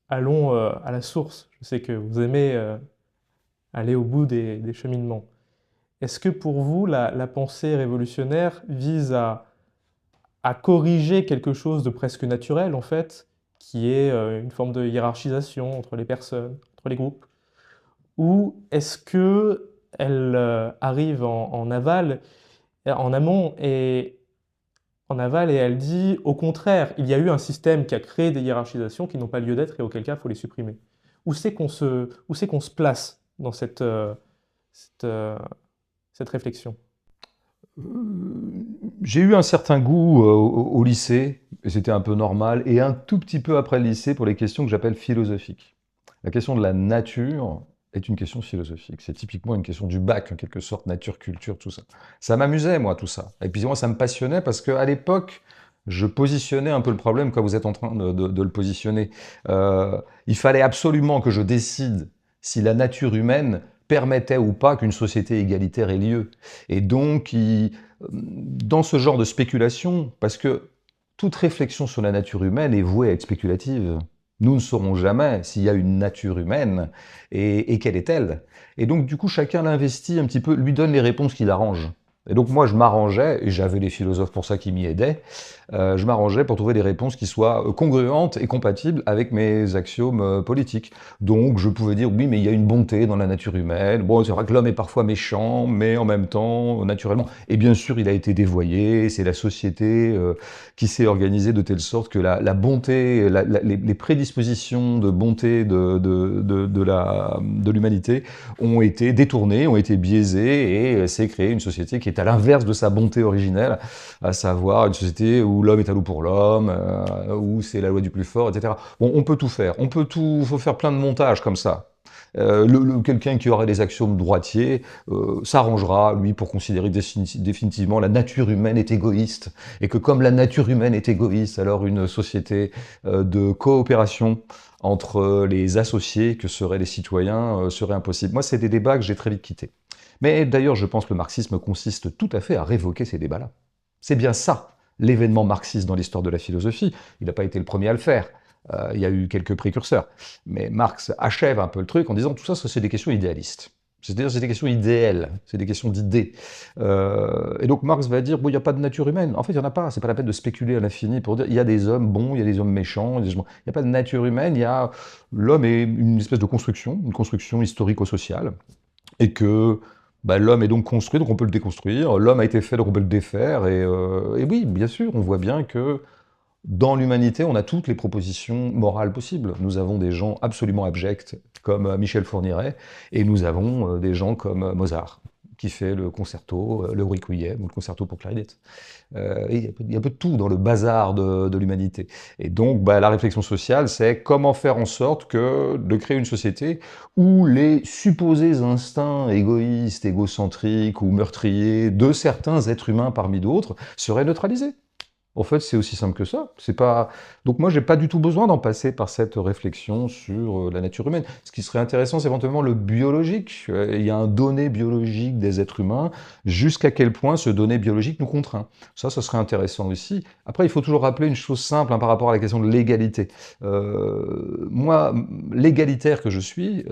allons à la source. Je sais que vous aimez aller au bout des cheminements. Est-ce que pour vous, la pensée révolutionnaire vise à corriger quelque chose de presque naturel, en fait, qui est une forme de hiérarchisation entre les personnes, entre les groupes? Ou est-ce que elle arrive en aval, en amont et en aval, et elle dit au contraire, il y a eu un système qui a créé des hiérarchisations qui n'ont pas lieu d'être et auquel cas il faut les supprimer. Où c'est qu'on se place dans cette, euh, cette réflexion? J'ai eu un certain goût au lycée, et c'était un peu normal, et un tout petit peu après le lycée pour les questions que j'appelle philosophiques. La question de la nature est une question philosophique. C'est typiquement une question du bac, en quelque sorte, nature, culture, tout ça. Ça m'amusait, moi, tout ça. Et puis moi, ça me passionnait parce qu'à l'époque, je positionnais un peu le problème comme vous êtes en train de le positionner. Il fallait absolument que je décide si la nature humaine permettait ou pas qu'une société égalitaire ait lieu. Et donc, dans ce genre de spéculation, parce que toute réflexion sur la nature humaine est vouée à être spéculative. Nous ne saurons jamais s'il y a une nature humaine et quelle est-elle. Et donc, du coup, chacun l'investit un petit peu, lui donne les réponses qui l'arrangent. Et donc, moi, je m'arrangeais, et j'avais les philosophes pour ça qui m'y aidaient, je m'arrangeais pour trouver des réponses qui soient congruentes et compatibles avec mes axiomes politiques. Donc, je pouvais dire, oui, mais il y a une bonté dans la nature humaine. Bon, c'est vrai que l'homme est parfois méchant, mais en même temps, naturellement. Et bien sûr, il a été dévoyé, c'est la société qui s'est organisée de telle sorte que la bonté, les prédispositions de bonté de l'humanité ont été détournées, ont été biaisées, et s'est créée une société qui est à l'inverse de sa bonté originelle, à savoir une société où l'homme est à loup pour l'homme, où c'est la loi du plus fort, etc. Bon, on peut tout faire, faut faire plein de montages comme ça. Quelqu'un qui aurait des axiomes droitiers s'arrangera, lui, pour considérer que définitivement la nature humaine est égoïste, et que comme la nature humaine est égoïste, alors une société de coopération entre les associés que seraient les citoyens serait impossible. Moi, c'est des débats que j'ai très vite quittés. Mais d'ailleurs, je pense que le marxisme consiste tout à fait à révoquer ces débats-là. C'est bien ça, l'événement marxiste dans l'histoire de la philosophie. Il n'a pas été le premier à le faire. Il y a eu quelques précurseurs. Mais Marx achève un peu le truc en disant tout ça, c'est des questions idéalistes. C'est-à-dire, c'est des questions idéales, c'est des questions d'idées. Et donc Marx va dire, bon, il n'y a pas de nature humaine. En fait, il n'y en a pas. C'est pas la peine de spéculer à l'infini pour dire, il y a des hommes bons, il y a des hommes méchants. Il n'y a pas de nature humaine. Il y a l'homme est une espèce de construction, une construction historico-sociale, et que bah, l'homme est donc construit, donc on peut le déconstruire. L'homme a été fait, donc on peut le défaire. Et oui, bien sûr, on voit bien que dans l'humanité, on a toutes les propositions morales possibles. Nous avons des gens absolument abjects, comme Michel Fourniret, et nous avons des gens comme Mozart, qui fait le concerto, le Requiem, ou le concerto pour clarinette. Il y a un peu de tout dans le bazar de l'humanité. Et donc, bah, la réflexion sociale, c'est comment faire en sorte de créer une société où les supposés instincts égoïstes, égocentriques ou meurtriers de certains êtres humains parmi d'autres seraient neutralisés. En fait, c'est aussi simple que ça. C'est pas... Donc moi, j'ai pas du tout besoin d'en passer par cette réflexion sur la nature humaine. Ce qui serait intéressant, c'est éventuellement le biologique. Il y a un donné biologique des êtres humains. Jusqu'à quel point ce donné biologique nous contraint. Ça serait intéressant aussi. Après, il faut toujours rappeler une chose simple par rapport à la question de l'égalité. Moi, l'égalitaire que je suis,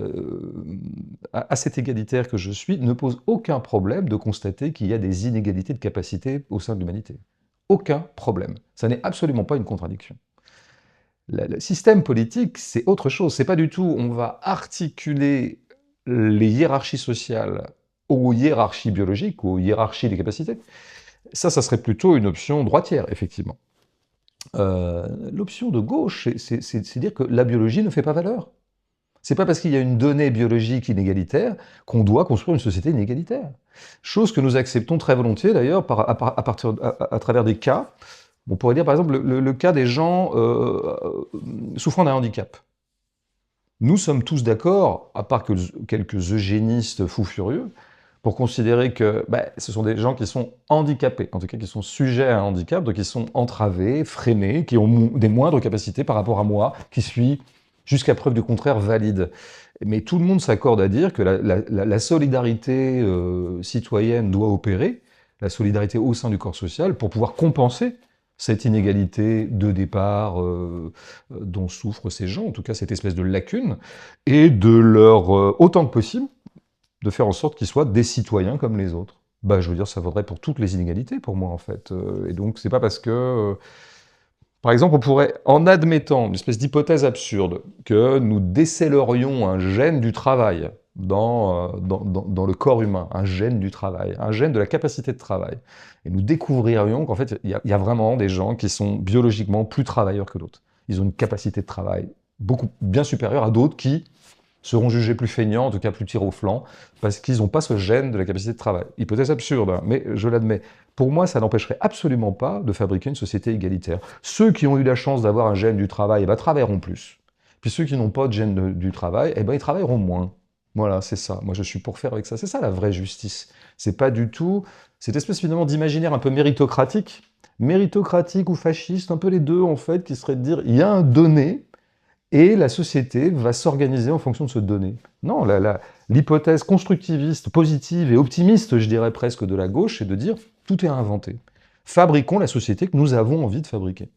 à cet égalitaire que je suis, ne pose aucun problème de constater qu'il y a des inégalités de capacité au sein de l'humanité. Aucun problème. Ça n'est absolument pas une contradiction. Le système politique, c'est autre chose. C'est pas du tout, on va articuler les hiérarchies sociales aux hiérarchies biologiques, aux hiérarchies des capacités. Ça serait plutôt une option droitière, effectivement. L'option de gauche, c'est dire que la biologie ne fait pas valeur. C'est pas parce qu'il y a une donnée biologique inégalitaire qu'on doit construire une société inégalitaire. Chose que nous acceptons très volontiers d'ailleurs à travers des cas. On pourrait dire par exemple le cas des gens souffrant d'un handicap. Nous sommes tous d'accord, à part que quelques eugénistes fous furieux, pour considérer que ce sont des gens qui sont handicapés, en tout cas qui sont sujets à un handicap, donc qui sont entravés, freinés, qui ont des moindres capacités par rapport à moi, qui suis jusqu'à preuve du contraire valide. Mais tout le monde s'accorde à dire que la solidarité citoyenne doit opérer, la solidarité au sein du corps social, pour pouvoir compenser cette inégalité de départ dont souffrent ces gens, en tout cas cette espèce de lacune, et de leur, autant que possible, de faire en sorte qu'ils soient des citoyens comme les autres. Bah, je veux dire, ça vaudrait pour toutes les inégalités, pour moi, en fait. Et donc, c'est pas parce que... par exemple, on pourrait, en admettant une espèce d'hypothèse absurde, que nous décèlerions un gène du travail dans le corps humain, un gène du travail, un gène de la capacité de travail, et nous découvririons qu'en fait, il y a vraiment des gens qui sont biologiquement plus travailleurs que d'autres. Ils ont une capacité de travail beaucoup bien supérieure à d'autres qui seront jugés plus feignants, en tout cas plus tir au flanc, parce qu'ils n'ont pas ce gène de la capacité de travail. Hypothèse absurde, hein, mais je l'admets. Pour moi, ça n'empêcherait absolument pas de fabriquer une société égalitaire. Ceux qui ont eu la chance d'avoir un gène du travail, eh ben, travailleront plus. Puis ceux qui n'ont pas de gène du travail, eh ben, ils travailleront moins. Voilà, c'est ça. Moi, je suis pour faire avec ça. C'est ça la vraie justice. C'est pas du tout cette espèce finalement d'imaginaire un peu méritocratique ou fasciste, un peu les deux en fait, qui serait de dire il y a un donné, et la société va s'organiser en fonction de ce donné. Non, l'hypothèse constructiviste, positive et optimiste, je dirais presque, de la gauche, c'est de dire tout est à inventer. Fabriquons la société que nous avons envie de fabriquer.